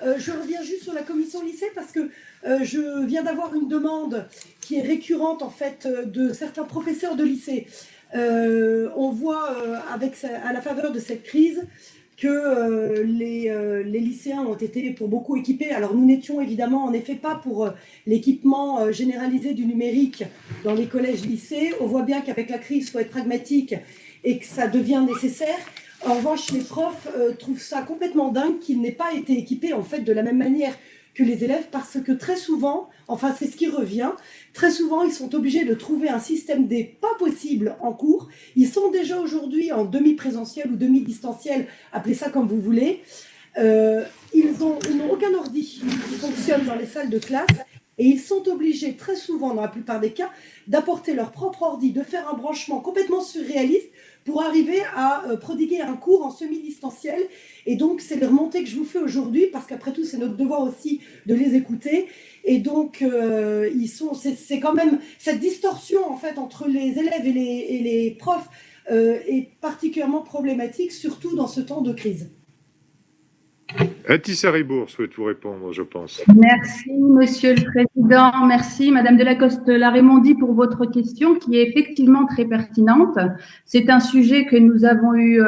Je reviens juste sur la commission lycée parce que je viens d'avoir une demande qui est récurrente en fait de certains professeurs de lycée. On voit à la faveur de cette crise que les lycéens ont été pour beaucoup équipés. Alors nous n'étions évidemment en effet pas pour l'équipement généralisé du numérique dans les collèges-lycées. On voit bien qu'avec la crise, il faut être pragmatique et que ça devient nécessaire. En revanche, les profs trouvent ça complètement dingue qu'ils n'aient pas été équipés en fait de la même manière que les élèves, parce que très souvent, enfin c'est ce qui revient, très souvent ils sont obligés de trouver un système des pas possibles en cours. Ils sont déjà aujourd'hui en demi-présentiel ou demi-distanciel, appelez ça comme vous voulez. Ils n'ont aucun ordi qui fonctionne dans les salles de classe. Et ils sont obligés très souvent, dans la plupart des cas, d'apporter leur propre ordi, de faire un branchement complètement surréaliste pour arriver à prodiguer un cours en semi-distanciel. Et donc, c'est les remontées que je vous fais aujourd'hui, parce qu'après tout, c'est notre devoir aussi de les écouter. Et donc, c'est quand même cette distorsion en fait entre les élèves et les profs est particulièrement problématique, surtout dans ce temps de crise. Atis Haribourg souhaite vous répondre, je pense. Merci, Monsieur le Président. Merci, Madame Delacoste-Laraymondi, pour votre question qui est effectivement très pertinente. C'est un sujet que nous avons eu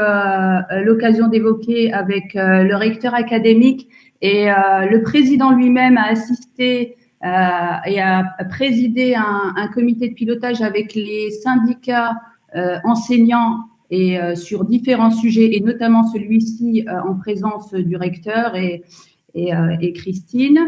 l'occasion d'évoquer avec le recteur académique et le président lui-même a assisté et a présidé un comité de pilotage avec les syndicats enseignants et sur différents sujets, et notamment celui-ci en présence du recteur et Christine.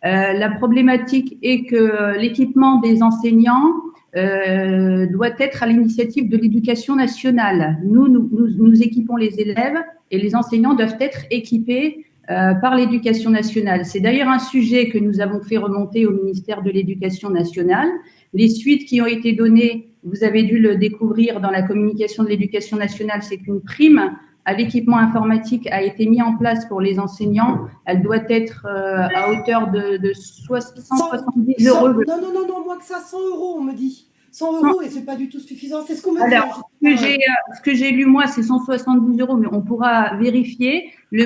La problématique est que l'équipement des enseignants doit être à l'initiative de l'Éducation nationale. Nous équipons les élèves et les enseignants doivent être équipés par l'Éducation nationale. C'est d'ailleurs un sujet que nous avons fait remonter au ministère de l'Éducation nationale. Les suites qui ont été données, vous avez dû le découvrir dans la communication de l'Éducation nationale, c'est qu'une prime à l'équipement informatique a été mise en place pour les enseignants. Elle doit être à hauteur de 170 euros. Non, moins que ça, 100 euros, on me dit. 100 euros, et ce n'est pas du tout suffisant. C'est ce qu'on me dit. Alors, ce que j'ai lu, moi, c'est 170 euros, mais on pourra vérifier.